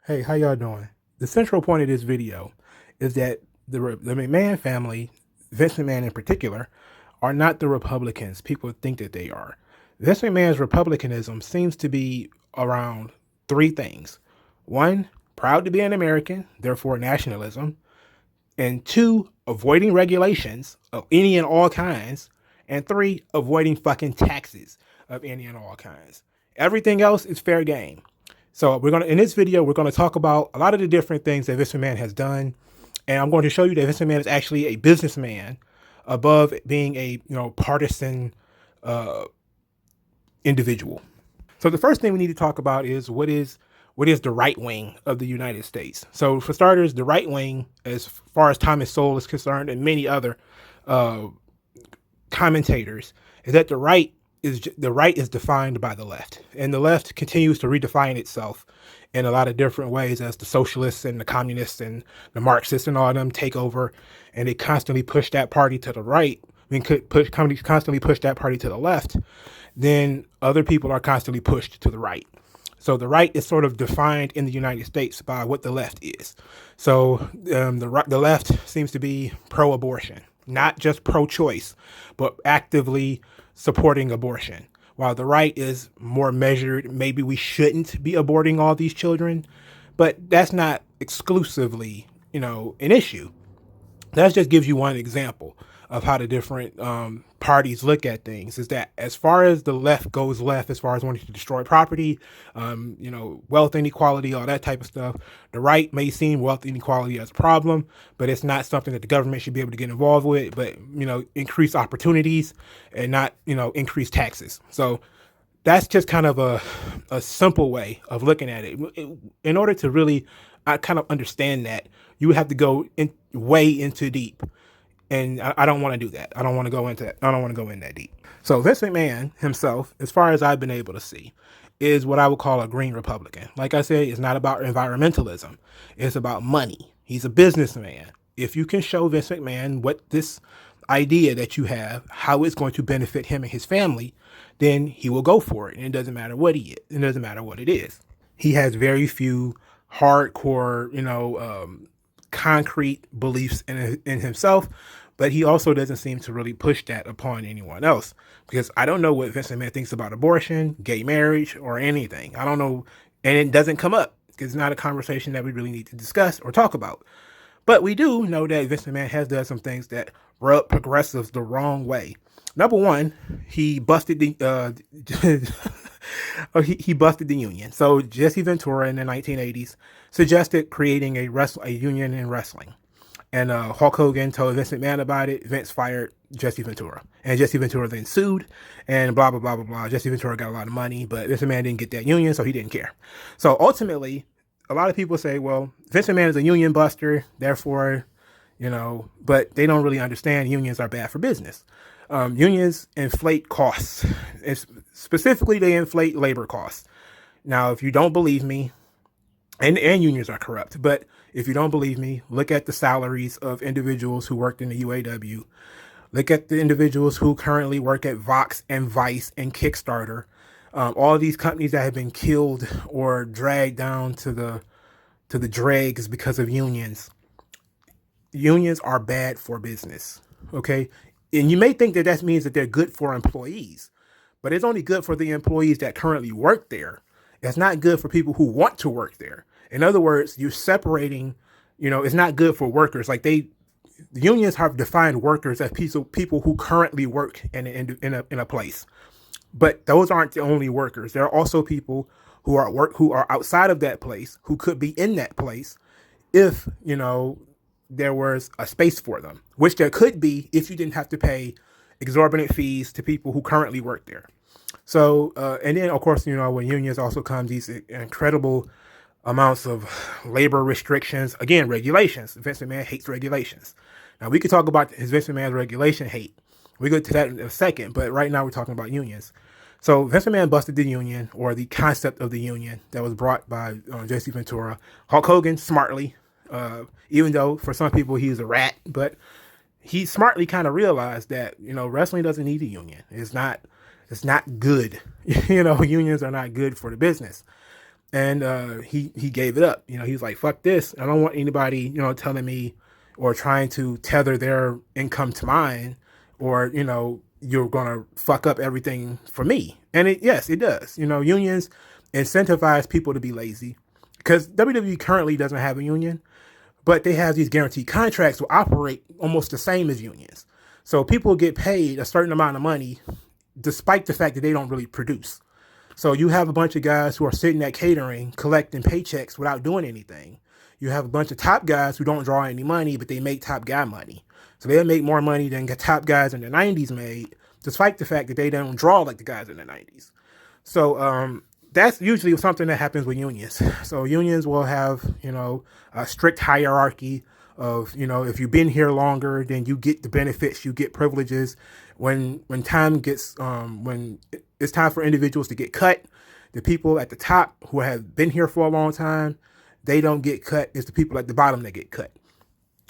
Hey, how y'all doing? The central point of this video is that the McMahon family, Vince McMahon in particular, are not the Republicans people think that they are. Vince McMahon's Republicanism seems to be around three things. One, proud to be an American, therefore nationalism. And two, avoiding regulations of any and all kinds. And three, avoiding fucking taxes of any and all kinds. Everything else is fair game. So in this video, we're gonna talk about a lot of the different things that Vince McMahon has done, and I'm going to show you that Vince McMahon is actually a businessman above being a partisan individual. So the first thing we need to talk about is what is the right wing of the United States. So for starters, the right wing, as far as Thomas Sowell is concerned, and many other commentators, is that the right is defined by the left, and the left continues to redefine itself in a lot of different ways as the socialists and the communists and the Marxists and all of them take over, and they constantly push that party to the right. I mean, constantly push that party to the left. Then other people are constantly pushed to the right. So the right is sort of defined in the United States by what the left is. So the left seems to be pro-abortion, not just pro-choice, but actively supporting abortion, while the right is more measured. Maybe we shouldn't be aborting all these children, but that's not exclusively, an issue. That just gives you one example of how the different parties look at things. Is that as far as the left goes left, as far as wanting to destroy property, wealth inequality, all that type of stuff, the right may see wealth inequality as a problem, but it's not something that the government should be able to get involved with, but, increase opportunities and not, increase taxes. So that's just kind of a simple way of looking at it. In order to really kind of understand that, you would have to go way into deep. And I don't want to do that. I don't want to go into that. I don't want to go in that deep. So Vince McMahon himself, as far as I've been able to see, is what I would call a green Republican. Like I said, it's not about environmentalism. It's about money. He's a businessman. If you can show Vince McMahon what this idea that you have, how it's going to benefit him and his family, then he will go for it. And it doesn't matter what he is. It doesn't matter what it is. He has very few hardcore, concrete beliefs in himself, but he also doesn't seem to really push that upon anyone else, because I don't know what Vince McMahon thinks about abortion, gay marriage, or anything. I don't know, and it doesn't come up because it's not a conversation that we really need to discuss or talk about. But we do know that Vince McMahon has done some things that rub progressives the wrong way. Number one, he busted the he busted the union. So Jesse Ventura in the 1980s suggested creating a union in wrestling. And Hulk Hogan told Vince McMahon about it. Vince fired Jesse Ventura. And Jesse Ventura then sued and blah, blah, blah, blah, blah. Jesse Ventura got a lot of money, but Vince McMahon didn't get that union, so he didn't care. So ultimately, a lot of people say, well, Vince McMahon is a union buster, therefore, but they don't really understand unions are bad for business. Unions inflate costs. Specifically, they inflate labor costs. Now, if you don't believe me, and unions are corrupt, but if you don't believe me, look at the salaries of individuals who worked in the UAW. Look at the individuals who currently work at Vox and Vice and Kickstarter. All these companies that have been killed or dragged down to the dregs because of unions. Unions are bad for business, okay? And you may think that means that they're good for employees, but it's only good for the employees that currently work there. It's not good for people who want to work there. In other words, you're separating, it's not good for workers. Like the unions have defined workers as people who currently work in a place. But those aren't the only workers. There are also people who are outside of that place, who could be in that place if, there was a space for them, which there could be if you didn't have to pay exorbitant fees to people who currently work there. So, and then of course, when unions also come these incredible amounts of labor restrictions, again, regulations. Vince McMahon hates regulations. Now we could talk about his Vince McMahon's regulation hate. We'll get to that in a second, but right now we're talking about unions. So Vince McMahon busted the union, or the concept of the union that was brought by Jesse Ventura. Hulk Hogan smartly, even though for some people he's a rat, but he smartly kind of realized that, wrestling doesn't need a union. It's not good. Unions are not good for the business. and he gave it up. He was like, fuck this. I don't want anybody, telling me or trying to tether their income to mine, or, you're going to fuck up everything for me. And yes, it does. Unions incentivize people to be lazy, because WWE currently doesn't have a union, but they have these guaranteed contracts will operate almost the same as unions. So people get paid a certain amount of money despite the fact that they don't really produce. So you have a bunch of guys who are sitting at catering, collecting paychecks without doing anything. You have a bunch of top guys who don't draw any money, but they make top guy money. So they'll make more money than the top guys in the 90s made, despite the fact that they don't draw like the guys in the 90s. So that's usually something that happens with unions. So unions will have, a strict hierarchy of, if you've been here longer, then you get the benefits, you get privileges. When it's time for individuals to get cut, the people at the top who have been here for a long time, they don't get cut. It's the people at the bottom that get cut.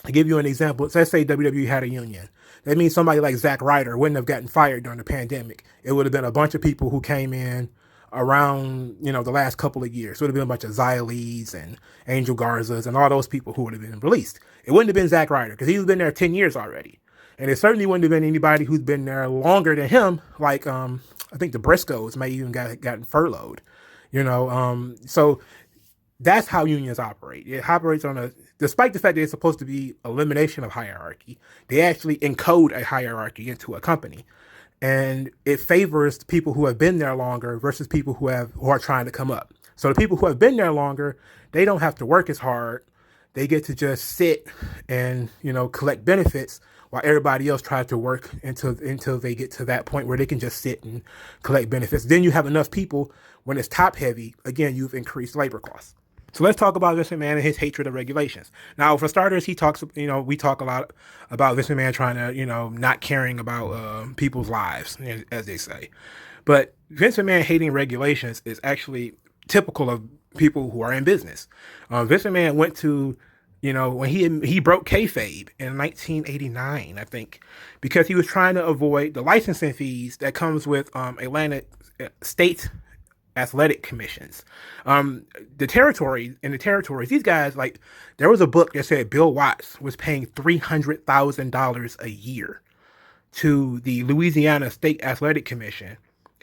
I'll give you an example. Let's say WWE had a union. That means somebody like Zack Ryder wouldn't have gotten fired during the pandemic. It would have been a bunch of people who came in around, the last couple of years. So it would have been a bunch of Xia Lees and Angel Garzas and all those people who would have been released. It wouldn't have been Zack Ryder, because he's been there 10 years already. And it certainly wouldn't have been anybody who's been there longer than him, like I think the Briscoes may even gotten furloughed. So that's how unions operate. It operates despite the fact that it's supposed to be elimination of hierarchy, they actually encode a hierarchy into a company. And it favors people who have been there longer versus people who are trying to come up. So the people who have been there longer, they don't have to work as hard. They get to just sit and, collect benefits, while everybody else tries to work until they get to that point where they can just sit and collect benefits. Then you have enough people. When it's top heavy, again, you've increased labor costs. So let's talk about Vince McMahon and his hatred of regulations. Now, for starters, we talk a lot about Vince McMahon trying to, not caring about people's lives, as they say. But Vince McMahon hating regulations is actually typical of people who are in business. Vince McMahon went to, when he broke kayfabe in 1989, I think, because he was trying to avoid the licensing fees that comes with Atlantic state athletic commissions. The territories, these guys, like, there was a book that said Bill Watts was paying $300,000 a year to the Louisiana State Athletic Commission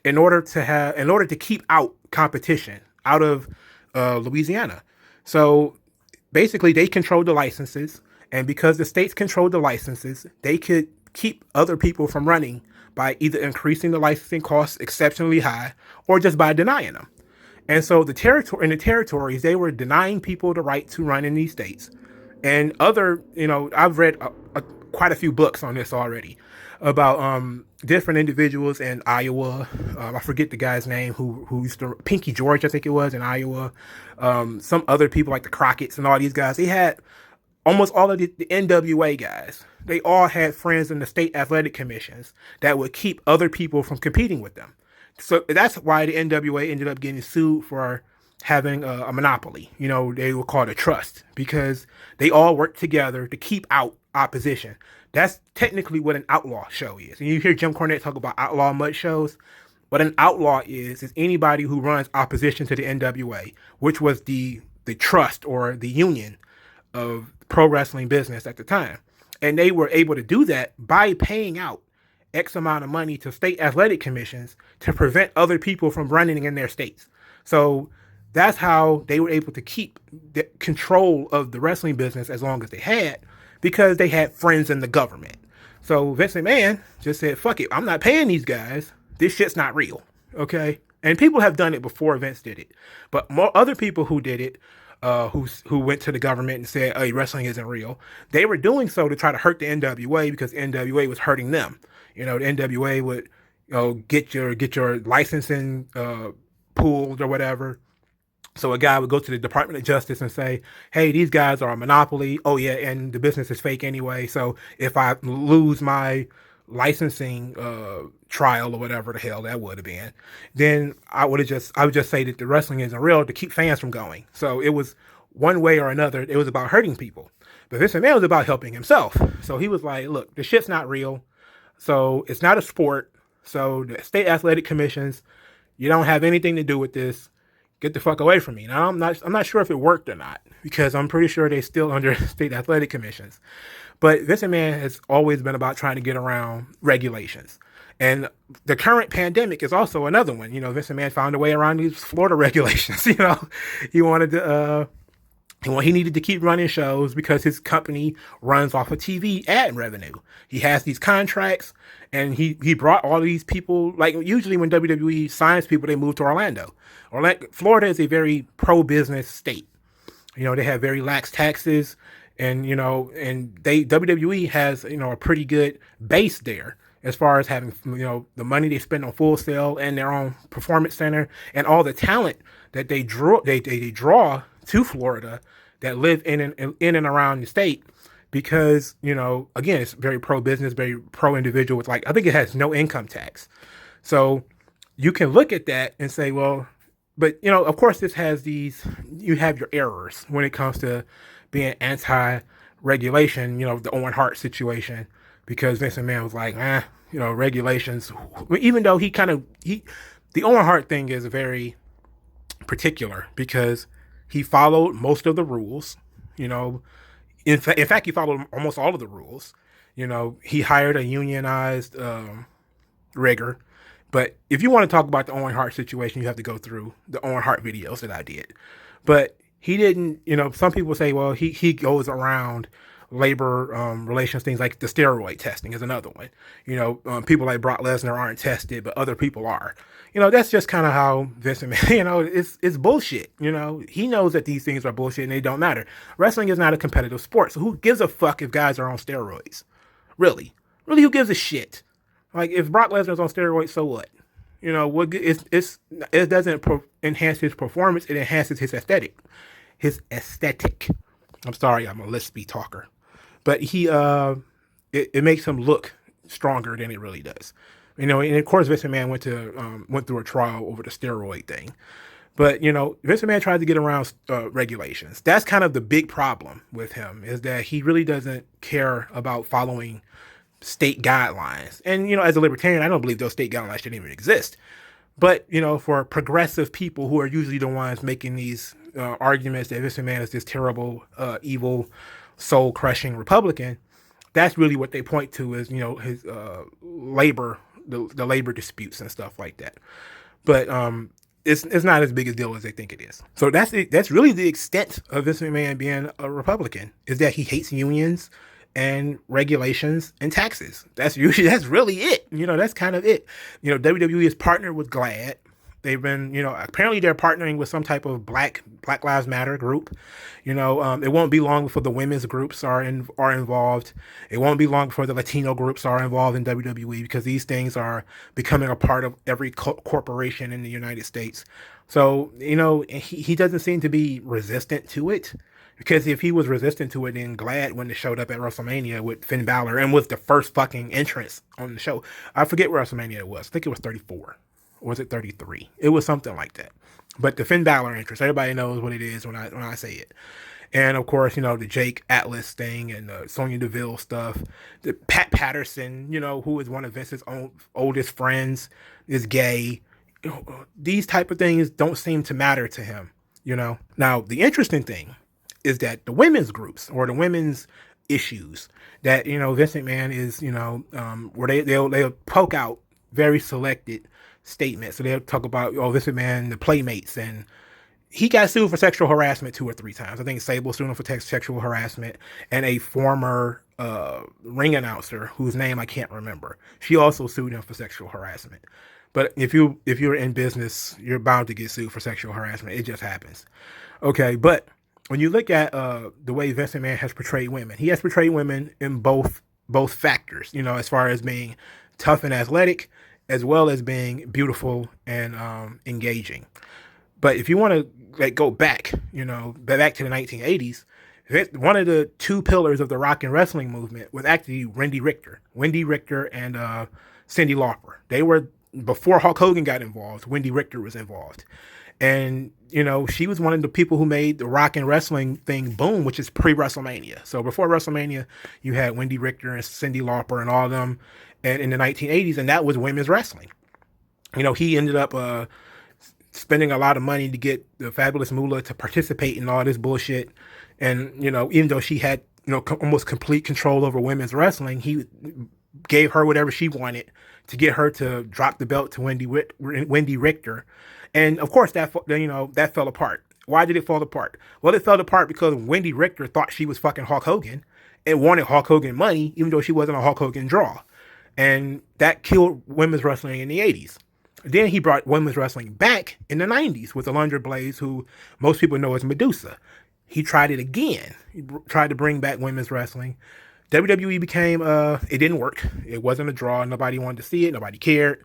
in order to keep out competition out of Louisiana. So basically, they controlled the licenses, and because the states controlled the licenses, they could keep other people from running by either increasing the licensing costs exceptionally high or just by denying them. And so in the territories, they were denying people the right to run in these states. And I've read quite a few books on this already about different individuals in Iowa. I forget the guy's name who used to, Pinky George, I think it was, in Iowa. Some other people like the Crockett's and all these guys. They had almost all of the NWA guys. They all had friends in the state athletic commissions that would keep other people from competing with them. So that's why the NWA ended up getting sued for having a monopoly. They were called a trust, because they all worked together to keep out opposition. That's technically what an outlaw show is. And you hear Jim Cornette talk about outlaw mud shows. What an outlaw is anybody who runs opposition to the NWA, which was the trust or the union of pro wrestling business at the time. And they were able to do that by paying out X amount of money to state athletic commissions to prevent other people from running in their states. So that's how they were able to keep the control of the wrestling business as long as they had, because they had friends in the government. So Vince McMahon just said, fuck it, I'm not paying these guys. This shit's not real. Okay? And people have done it before Vince did it. But more other people who did it, who went to the government and said, hey, wrestling isn't real, they were doing so to try to hurt the NWA, because the NWA was hurting them. The NWA would get your licensing pulled or whatever. So a guy would go to the Department of Justice and say, hey, these guys are a monopoly. Oh, yeah, and the business is fake anyway. So if I lose my licensing trial or whatever the hell that would have been, then I would just say that the wrestling isn't real to keep fans from going. So it was one way or another, it was about hurting people. But Vince McMahon was about helping himself. So he was like, look, the shit's not real. So it's not a sport. So the state athletic commissions, you don't have anything to do with this. Get the fuck away from me. Now, I'm not sure if it worked or not, because I'm pretty sure they're still under state athletic commissions. But Vince McMahon has always been about trying to get around regulations. And the current pandemic is also another one. Vince McMahon found a way around these Florida regulations. He wanted to, he needed to keep running shows because his company runs off of TV ad revenue. He has these contracts, and he brought all these people. Like, usually when WWE signs people, they move to Orlando. Florida is a very pro-business state. They have very lax taxes, and WWE has a pretty good base there as far as having the money they spend on Full Sail and their own performance center, and all the talent that they draw to Florida that live in and around the state, because again, it's very pro business, very pro individual. It's like, I think it has no income tax, so you can look at that and say, well, but of course, this has you have your errors when it comes to being anti-regulation. The Owen Hart situation, because Vince McMahon was like, regulations. Even though the Owen Hart thing is very particular, because he followed most of the rules. In fact, he followed almost all of the rules. He hired a unionized rigger. But if you want to talk about the Owen Hart situation, you have to go through the Owen Hart videos that I did. But he didn't, some people say, well, he goes around labor relations, things like the steroid testing is another one. People like Brock Lesnar aren't tested, but other people are. That's just kind of how Vince McMahon, it's bullshit. He knows that these things are bullshit and they don't matter. Wrestling is not a competitive sport, so who gives a fuck if guys are on steroids? Really, who gives a shit? Like, if Brock Lesnar's on steroids, so what? It doesn't enhance his performance. It enhances his aesthetic. I'm sorry, I'm a lispy talker, but it makes him look stronger than it really does. And of course, Vince McMahon went through a trial over the steroid thing. But, Vince McMahon tried to get around regulations. That's kind of the big problem with him, is that he really doesn't care about following state guidelines. And, as a libertarian, I don't believe those state guidelines shouldn't even exist. But, for progressive people who are usually the ones making these arguments that Vince McMahon is this terrible, evil, soul-crushing Republican, that's really what they point to is, his labor, the labor disputes and stuff like that. But it's not as big a deal as they think it is. So that's really the extent of Vince McMahon being a Republican, is that he hates unions and regulations and taxes. That's really it. That's kind of it. WWE is partnered with GLAAD. They've been, apparently they're partnering with some type of Black Lives Matter group. It won't be long before the women's groups are involved. It won't be long before the Latino groups are involved in WWE, because these things are becoming a part of every corporation in the United States. So, he doesn't seem to be resistant to it. Because if he was resistant to it, then GLAAD wouldn't have showed up at WrestleMania with Finn Balor and was the first fucking entrance on the show. I forget where WrestleMania it was. I think it was 34. Or was it 33? It was something like that. But the Finn Balor entrance, everybody knows what it is when I say it. And of course, the Jake Atlas thing and the Sonya Deville stuff. The Pat Patterson, who is one of Vince's oldest friends, is gay. These type of things don't seem to matter to him. Now the interesting thing is that the women's groups or the women's issues that, Vince McMahon is, where they'll poke out very selected statements. So they'll talk about, Vince McMahon, the Playmates, and he got sued for sexual harassment 2 or 3 times. I think Sable sued him for sexual harassment, and a former ring announcer whose name I can't remember, she also sued him for sexual harassment. But if you're in business, you're bound to get sued for sexual harassment. It just happens. Okay, but when you look at the way Vince McMahon has portrayed women, he has portrayed women in both factors, as far as being tough and athletic, as well as being beautiful and engaging. But if you want to go back, back to the 1980s, one of the 2 pillars of the rock and wrestling movement was actually Wendy Richter and Cyndi Lauper. They were, before Hulk Hogan got involved, Wendy Richter was involved. And, she was one of the people who made the rock and wrestling thing boom, which is pre-WrestleMania. So before WrestleMania, you had Wendy Richter and Cyndi Lauper and all of them and in the 1980s, and that was women's wrestling. He ended up spending a lot of money to get the Fabulous Moolah to participate in all this bullshit. And, even though she had, almost complete control over women's wrestling, he gave her whatever she wanted to get her to drop the belt to Wendy Richter. And of course that fell apart. Why did it fall apart? Well, it fell apart because Wendy Richter thought she was fucking Hulk Hogan and wanted Hulk Hogan money, even though she wasn't a Hulk Hogan draw. And that killed women's wrestling in the 80s. Then he brought women's wrestling back in the 90s with Alundra Blaze, who most people know as Medusa. He tried it again. He tried to bring back women's wrestling. WWE became, it didn't work. It wasn't a draw. Nobody wanted to see it. Nobody cared.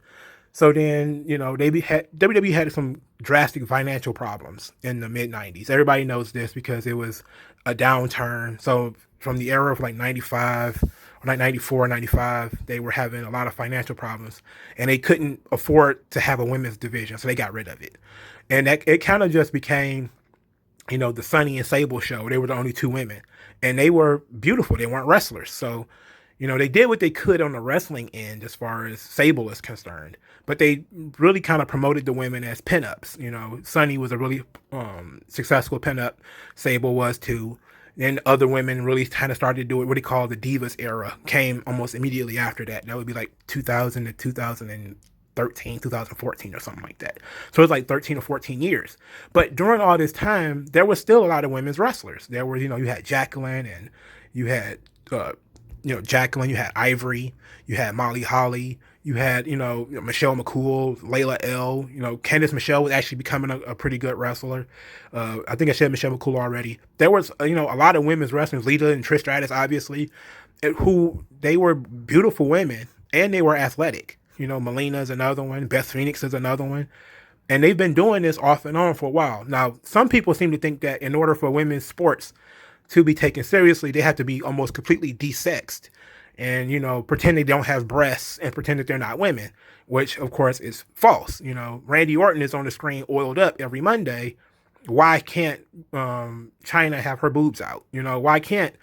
So then, WWE had some drastic financial problems in the mid-90s. Everybody knows this because it was a downturn. So from the era of like 95, or like 94, 95, they were having a lot of financial problems. And they couldn't afford to have a women's division, so they got rid of it. And it kind of just became, the Sunny and Sable show. They were the only two women. And they were beautiful. They weren't wrestlers. So, they did what they could on the wrestling end as far as Sable is concerned. But they really kind of promoted the women as pinups. Sunny was a really successful pinup. Sable was too. Then other women really kind of started to do it. What they call the Divas era came almost immediately after that. That would be like 2000 to 2013, 2014 or something like that. So it's like 13 or 14 years. But during all this time, there was still a lot of women's wrestlers. There were, you had Jacqueline, and you had, Jacqueline, you had Ivory, you had Molly Holly, you had, Michelle McCool, Layla L. Candice Michelle was actually becoming a pretty good wrestler. I think I said Michelle McCool already. There was, a lot of women's wrestlers, Lita and Trish Stratus, obviously, who they were beautiful women and they were athletic. Melina's another one. Beth Phoenix is another one. And they've been doing this off and on for a while. Now, some people seem to think that in order for women's sports to be taken seriously, they have to be almost completely desexed and, pretend they don't have breasts and pretend that they're not women, which, of course, is false. Randy Orton is on the screen oiled up every Monday. Why can't China have her boobs out? Why can't,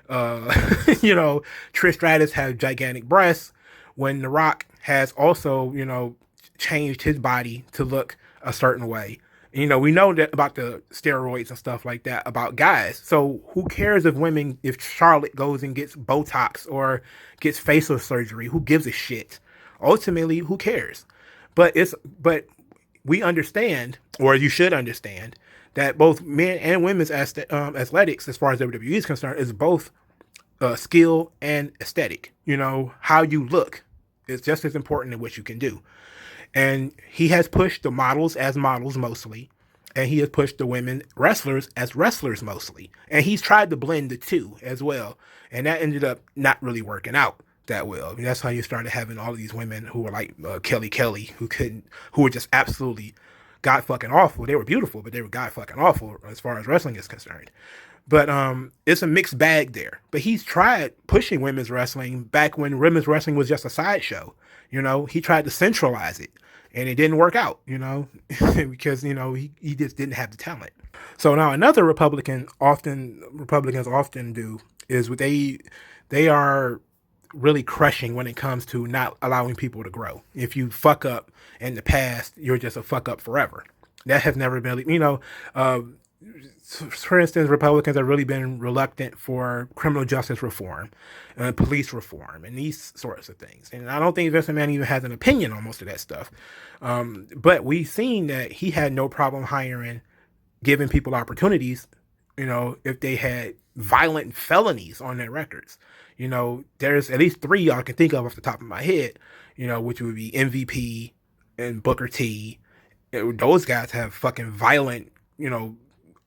Trish Stratus have gigantic breasts when The Rock has also, changed his body to look a certain way? We know that about the steroids and stuff like that about guys. So who cares if Charlotte goes and gets Botox or gets facial surgery? Who gives a shit? Ultimately, who cares? But we understand, or you should understand, that both men and women's athletics, as far as WWE is concerned, is both skill and aesthetic. How you look is just as important as what you can do. And he has pushed the models as models mostly, and he has pushed the women wrestlers as wrestlers mostly. And he's tried to blend the two as well. And that ended up not really working out that well. That's how you started having all of these women who were like Kelly, who were just absolutely god fucking awful. They were beautiful, but they were god fucking awful as far as wrestling is concerned. But it's a mixed bag there. But he's tried pushing women's wrestling back when women's wrestling was just a sideshow. He tried to centralize it, and it didn't work out, because, he just didn't have the talent. So now another Republicans often do is what they are really crushing when it comes to not allowing people to grow. If you fuck up in the past, you're just a fuck up forever. That has never been, for instance, Republicans have really been reluctant for criminal justice reform and police reform and these sorts of things. And I don't think Vince McMahon even has an opinion on most of that stuff. But we've seen that he had no problem giving people opportunities, if they had violent felonies on their records. There's at least 3 I can think of off the top of my head, which would be MVP and Booker T. Those guys have fucking violent,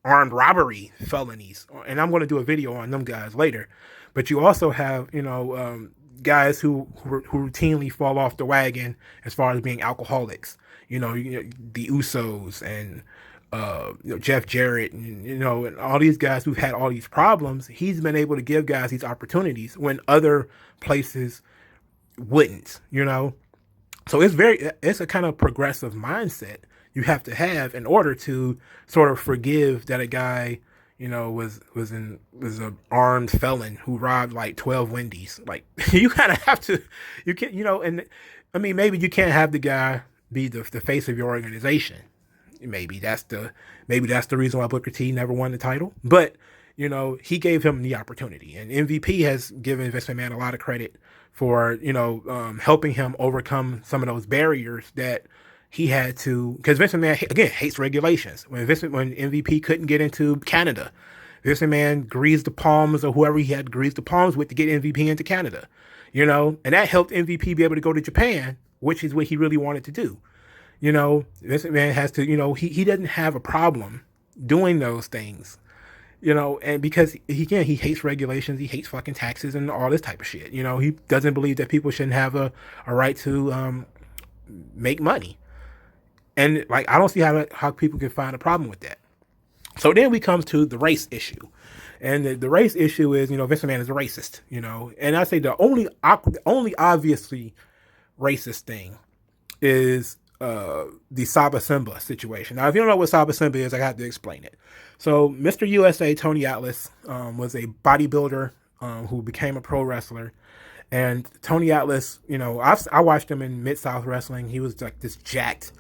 armed robbery felonies, and I'm going to do a video on them guys later. But you also have, guys who routinely fall off the wagon as far as being alcoholics. The Usos and Jeff Jarrett and and all these guys who've had all these problems. He's been able to give guys these opportunities when other places wouldn't. So it's a kind of progressive mindset you have to have in order to sort of forgive that a guy, was an armed felon who robbed like 12 Wendy's. Like, you kind of have to, you can't, and I mean, maybe you can't have the guy be the face of your organization. maybe that's the reason why Booker T never won the title. But he gave him the opportunity, and MVP has given Vince McMahon a lot of credit for helping him overcome some of those barriers that he had to, because Vince McMahon again hates regulations. When MVP couldn't get into Canada, Vince McMahon greased the palms of whoever he had to grease the palms with to get MVP into Canada, and that helped MVP be able to go to Japan, which is what he really wanted to do. Vince McMahon has to, he doesn't have a problem doing those things, and because he hates regulations, he hates fucking taxes and all this type of shit. He doesn't believe that people shouldn't have a right to make money. And I don't see how people can find a problem with that. So then we come to the race issue. And the race issue is, Vince McMahon is a racist, and I say the only obviously racist thing is the Saba Simba situation. Now, if you don't know what Saba Simba is, I have to explain it. So Mr. USA, Tony Atlas, was a bodybuilder who became a pro wrestler. And Tony Atlas, I watched him in Mid-South Wrestling. He was like this jacked,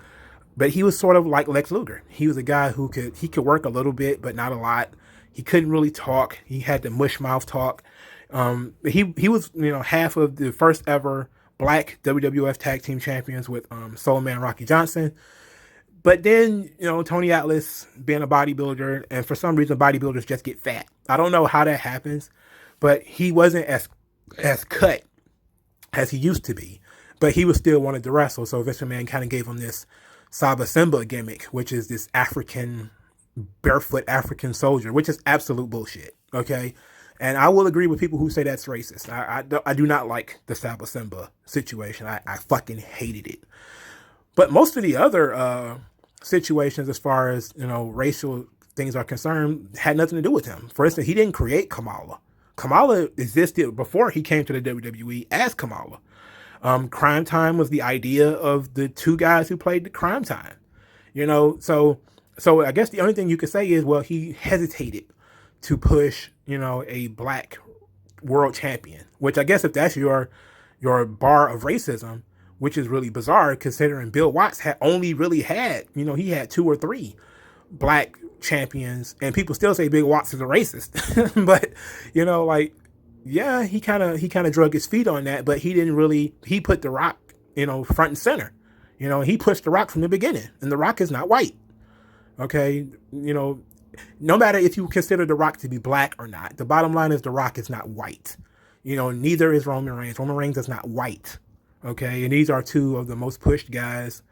but he was sort of like Lex Luger. He was a guy who could work a little bit, but not a lot. He couldn't really talk. He had the mush mouth talk. He was, half of the first ever Black WWF Tag Team Champions with Soul Man Rocky Johnson. But then, Tony Atlas being a bodybuilder, and for some reason bodybuilders just get fat. I don't know how that happens, but he wasn't as cut as he used to be. But he was still wanted to wrestle, so Vince McMahon kind of gave him this Saba Simba gimmick, which is this barefoot African soldier, which is absolute bullshit, okay? And I will agree with people who say that's racist. I do not like the Saba Simba situation. I fucking hated it. But most of the other situations as far as, racial things are concerned had nothing to do with him. For instance, he didn't create Kamala. Kamala existed before he came to the WWE as Kamala. Crime Time was the idea of the two guys who played the Crime Time. So I guess the only thing you could say is, well, he hesitated to push, a Black world champion, which I guess if that's your bar of racism, which is really bizarre considering Bill Watts had only really had, he had 2 or 3 Black champions, and people still say Bill Watts is a racist. But, yeah, he kind of drug his feet on that, but he put The Rock, front and center. He pushed The Rock from the beginning, and The Rock is not white. Okay, no matter if you consider The Rock to be Black or not, the bottom line is The Rock is not white. Neither is Roman Reigns. Roman Reigns is not white. Okay, and these are 2 of the most pushed guys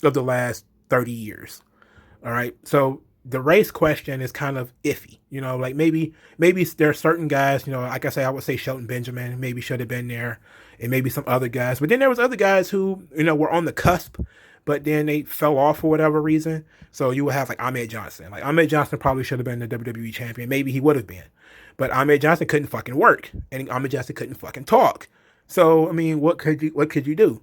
of the last 30 years. All right, so the race question is kind of iffy. Maybe there are certain guys, like I say, I would say Shelton Benjamin maybe should have been there, and maybe some other guys. But then there was other guys who, were on the cusp, but then they fell off for whatever reason. So you would have Ahmed Johnson. Ahmed Johnson probably should have been the WWE champion. Maybe he would have been. But Ahmed Johnson couldn't fucking work. And Ahmed Johnson couldn't fucking talk. So, I mean, what could you do?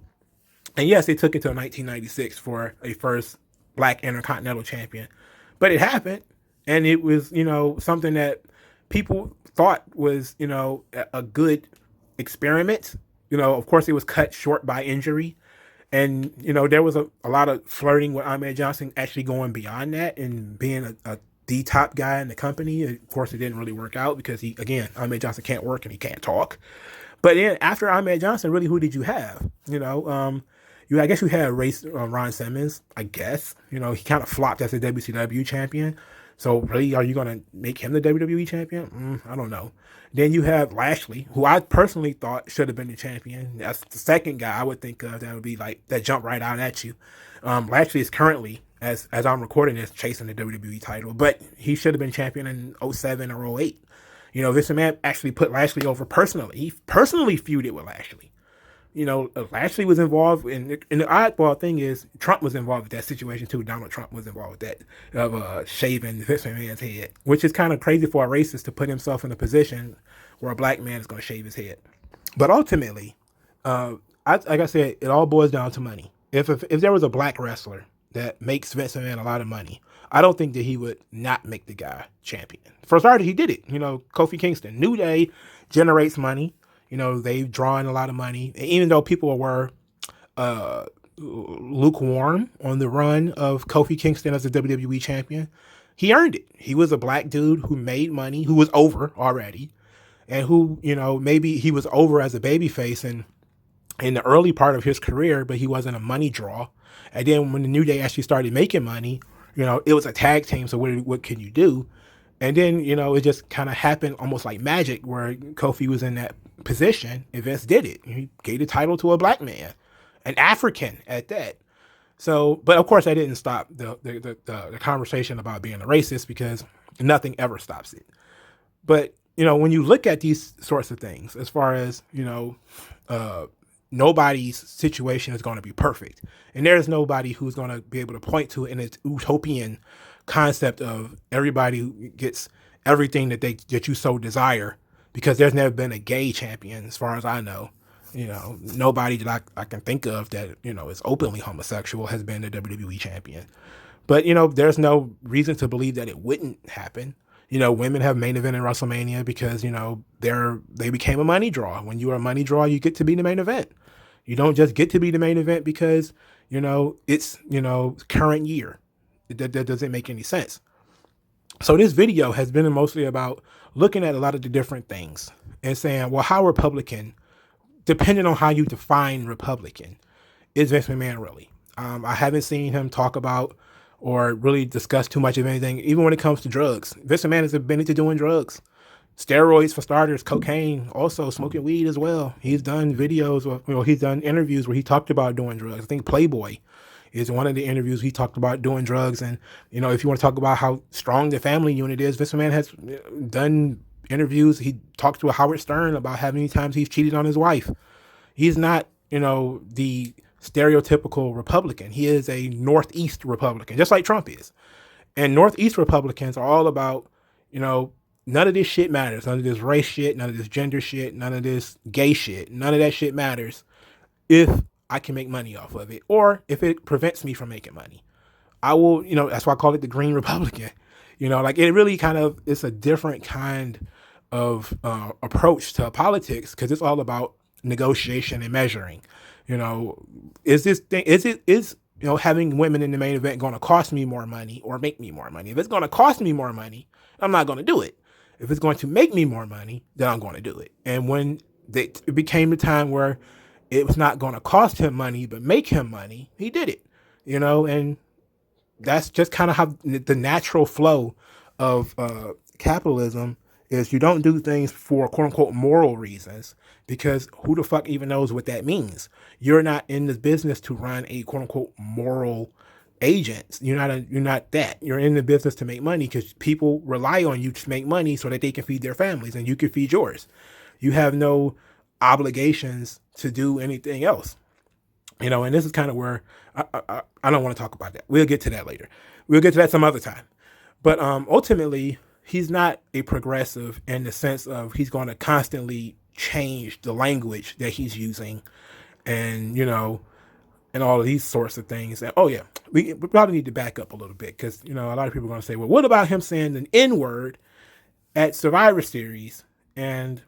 And yes, it took until 1996 for a first Black Intercontinental Champion. But it happened. And it was, something that people thought was, a good experiment. Of course, it was cut short by injury. And, there was a lot of flirting with Ahmed Johnson actually going beyond that and being the top guy in the company. Of course, it didn't really work out because Ahmed Johnson can't work and he can't talk. But then after Ahmed Johnson, really, who did you have? I guess you had Ron Simmons, I guess. He kind of flopped as a WCW champion. So really, are you going to make him the WWE champion? I don't know. Then you have Lashley, who I personally thought should have been the champion. That's the second guy I would think of that would be that jump right out at you. Lashley is currently, as I'm recording this, chasing the WWE title, but he should have been champion in 07 or 08. Vince McMahon actually put Lashley over personally. He personally feuded with Lashley. Lashley was involved, and the oddball thing is Trump was involved with that situation too. Donald Trump was involved with that, of shaving Vince McMahon's head, which is kind of crazy for a racist to put himself in a position where a Black man is going to shave his head. But ultimately, like I said, it all boils down to money. If there was a Black wrestler that makes Vince McMahon a lot of money, I don't think that he would not make the guy champion. For starters, he did it. Kofi Kingston. New Day generates money. They've drawn a lot of money. And even though people were lukewarm on the run of Kofi Kingston as the WWE champion. He earned it. He was a black dude who made money, who was over already, and who, maybe he was over as a babyface and in the early part of his career, but he wasn't a money draw. And then when the New Day actually started making money, it was a tag team. So what can you do? And then, it just kind of happened almost like magic where Kofi was in that position and Vince did it. He gave the title to a black man, an African at that. So, but of course that didn't stop the conversation about being a racist, because nothing ever stops it. But, when you look at these sorts of things, as far as, nobody's situation is going to be perfect. And there's nobody who's going to be able to point to it in its utopian concept of everybody gets everything that you so desire, because there's never been a gay champion, as far as I know. Nobody that I can think of that, is openly homosexual has been the WWE champion. But, there's no reason to believe that it wouldn't happen. Women have main event in WrestleMania because, they became a money draw. When you are a money draw, you get to be the main event. You don't just get to be the main event because, it's, current year. That doesn't make any sense. So this video has been mostly about looking at a lot of the different things and saying, well, how Republican, depending on how you define Republican, is Vince McMahon really? I haven't seen him talk about or really discuss too much of anything, even when it comes to drugs. Vince McMahon has admitted to doing drugs. Steroids for starters, cocaine, also smoking weed as well. He's done videos, he's done interviews where he talked about doing drugs. I think Playboy is one of the interviews he talked about doing drugs. And, if you want to talk about how strong the family unit is, Vince McMahon has done interviews. He talked to Howard Stern about how many times he's cheated on his wife. He's not, the stereotypical Republican. He is a Northeast Republican, just like Trump is. And Northeast Republicans are all about, none of this shit matters. None of this race shit, none of this gender shit, none of this gay shit. None of that shit matters if I can make money off of it, or if it prevents me from making money. I will, that's why I call it the Green Republican. It really it's a different kind of approach to politics, because it's all about negotiation and measuring. Is having women in the main event going to cost me more money or make me more money? If it's going to cost me more money, I'm not going to do it. If it's going to make me more money, then I'm going to do it. And when it became the time where it was not going to cost him money, but make him money, he did it, and that's just kind of how the natural flow of capitalism is. You don't do things for quote unquote moral reasons, because who the fuck even knows what that means? You're not in the business to run a quote unquote moral agent. You're not that. You're in the business to make money, because people rely on you to make money so that they can feed their families and you can feed yours. You have no obligations to do anything else. And this is kind of where I don't want to talk about that. We'll get to that later. We'll get to that some other time. But ultimately, he's not a progressive in the sense of he's going to constantly change the language that he's using, and and all of these sorts of things. And we probably need to back up a little bit, because a lot of people are going to say, well, what about him saying an N-word at Survivor Series? And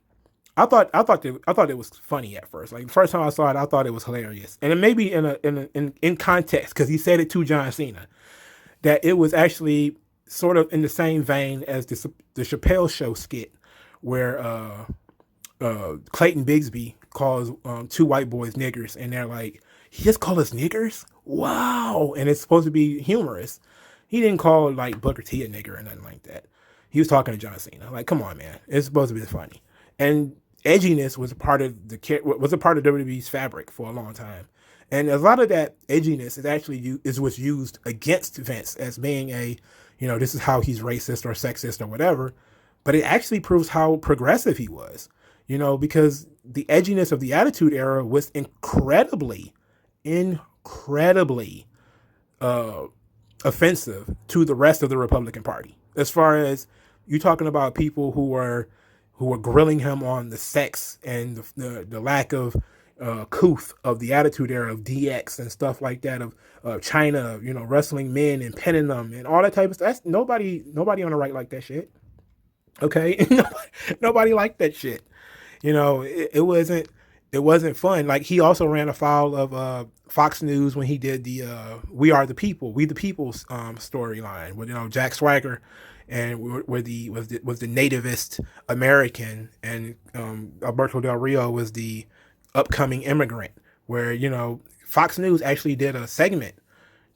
I thought it was funny at first. Like the first time I saw it, I thought it was hilarious, and it may be in context, because he said it to John Cena, that it was actually sort of in the same vein as the Chappelle Show skit where Clayton Bigsby calls two white boys niggers, and they're like, he just called us niggers? Wow. And it's supposed to be humorous. He didn't call like Booker T a nigger or nothing like that. He was talking to John Cena. Like, come on, man. It's supposed to be funny. And edginess was a part of WWE's fabric for a long time. And a lot of that edginess is actually was used against Vince as being this is how he's racist or sexist or whatever. But it actually proves how progressive he was, because the edginess of the Attitude Era was incredibly offensive to the rest of the Republican Party. As far as you talking about people who were grilling him on the sex and the lack of couth of the Attitude Era of DX and stuff like that, of China, wrestling men and pinning them and all that type of stuff. That's nobody on the right like that shit. Okay, nobody liked that shit. It wasn't. It wasn't fun. Like he also ran afoul of Fox News when he did the "We Are the People," "We the People's" storyline with Jack Swagger, and where the was the nativist American, and Alberto Del Rio was the upcoming immigrant. Where Fox News actually did a segment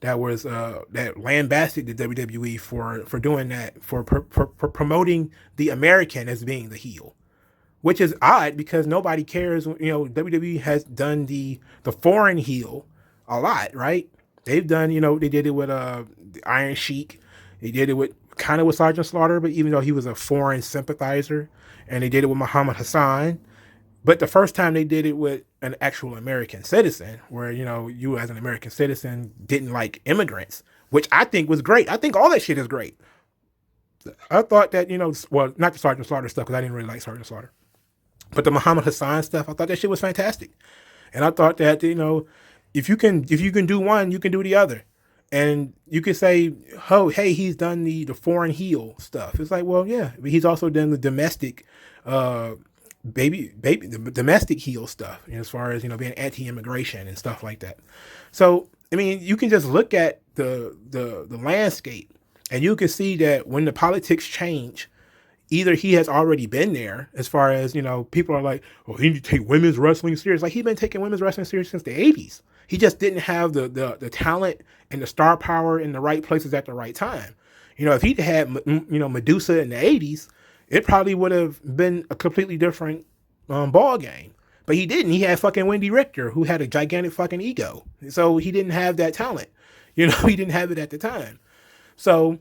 that was that lambasted the WWE for doing that, for promoting the American as being the heel, which is odd because nobody cares. WWE has done the foreign heel a lot, right? They've done, they did it with the Iron Sheik. They did it with kind of with Sergeant Slaughter, but even though he was a foreign sympathizer, and they did it with Muhammad Hassan. But the first time they did it with an actual American citizen, where you as an American citizen didn't like immigrants, which I think was great. I think all that shit is great. I thought that well, not the Sergeant Slaughter stuff because I didn't really like Sergeant Slaughter. But the Muhammad Hassan stuff, I thought that shit was fantastic. And I thought that, if you can do one, you can do the other. And you could say, oh, hey, he's done the foreign heel stuff. It's like, well, yeah, but he's also done the domestic the domestic heel stuff, as far as, being anti-immigration and stuff like that. So, I mean, you can just look at the landscape and you can see that when the politics change, either he has already been there, as far as, people are like, oh, he need to take women's wrestling serious. Like, he's been taking women's wrestling serious since the 80s. He just didn't have the talent and the star power in the right places at the right time. If he'd had, Medusa in the 80s, it probably would have been a completely different ball game. But he didn't. He had fucking Wendy Richter, who had a gigantic fucking ego. So he didn't have that talent. He didn't have it at the time. So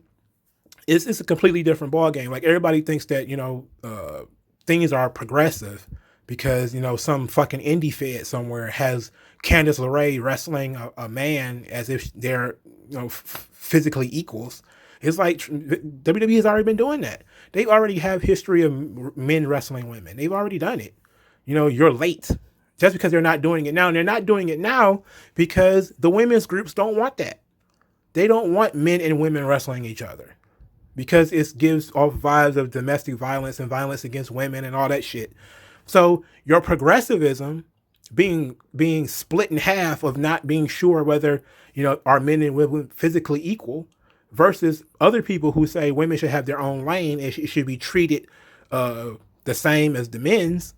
it's a completely different ball game. Like, everybody thinks that things are progressive because some fucking indie fed somewhere has Candice LeRae wrestling a man as if they're physically equals. It's like WWE has already been doing that. They already have history of men wrestling women. They've already done it. You're late just because they're not doing it now. And they're not doing it now because the women's groups don't want that. They don't want men and women wrestling each other, because it gives off vibes of domestic violence and violence against women and all that shit. So your progressivism being split in half of not being sure whether, are men and women physically equal, versus other people who say women should have their own lane and it should be treated the same as the men's.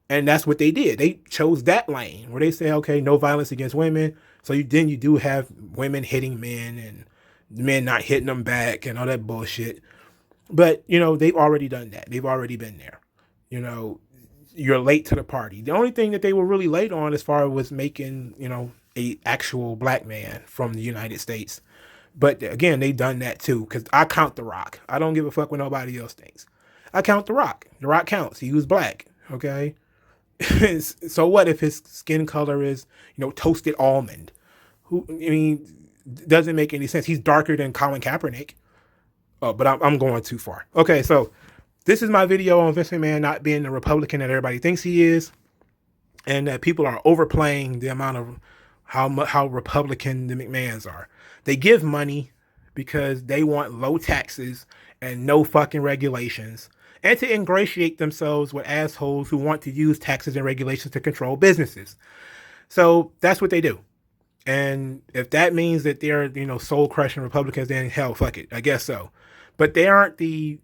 And that's what they did. They chose that lane where they say, okay, no violence against women. So you do have women hitting men and men not hitting them back and all that bullshit. But, they've already done that. They've already been there. You're late to the party. The only thing that they were really late on as far as was making, a actual black man from the United States. But again, they've done that too, because I count The Rock. I don't give a fuck what nobody else thinks. I count The Rock. The Rock counts. He was black, okay? So what if his skin color is, toasted almond? Doesn't make any sense. He's darker than Colin Kaepernick. Oh, but I'm going too far. Okay, so this is my video on Vince McMahon not being the Republican that everybody thinks he is, and that people are overplaying the amount of how Republican the McMahons are. They give money because they want low taxes and no fucking regulations, and to ingratiate themselves with assholes who want to use taxes and regulations to control businesses. So that's what they do. And if that means that they're, soul-crushing Republicans, then hell, fuck it. I guess so. But they aren't the,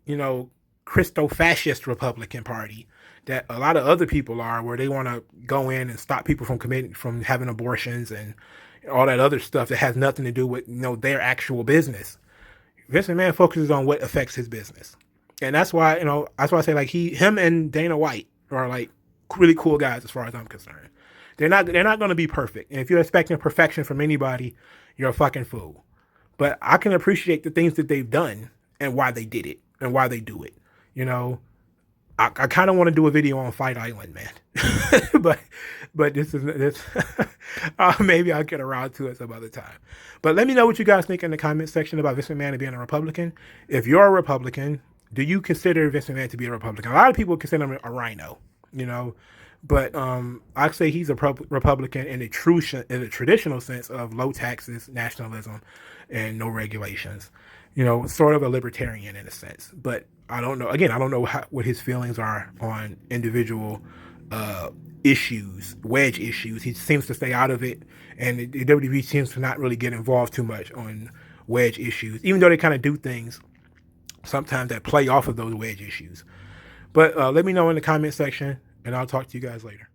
Christo-fascist Republican Party that a lot of other people are, where they want to go in and stop people from having abortions and all that other stuff that has nothing to do with, their actual business. Vince McMahon focuses on what affects his business. And that's why, I say, like, him and Dana White are like really cool guys as far as I'm concerned. They're not going to be perfect. And if you're expecting perfection from anybody, you're a fucking fool. But I can appreciate the things that they've done and why they did it and why they do it. I kind of want to do a video on Fight Island, man. but this maybe I'll get around to it some other time. But let me know what you guys think in the comment section about Vince McMahon being a Republican. If you're a Republican, do you consider Vince McMahon to be a Republican? A lot of people consider him a rhino, But I say he's a Republican in a traditional sense of low taxes, nationalism, and no regulations. Sort of a libertarian in a sense. But I don't know. Again, I don't know what his feelings are on individual issues, wedge issues. He seems to stay out of it, and the WWE seems to not really get involved too much on wedge issues, even though they kind of do things sometimes that play off of those wedge issues. But let me know in the comment section, and I'll talk to you guys later.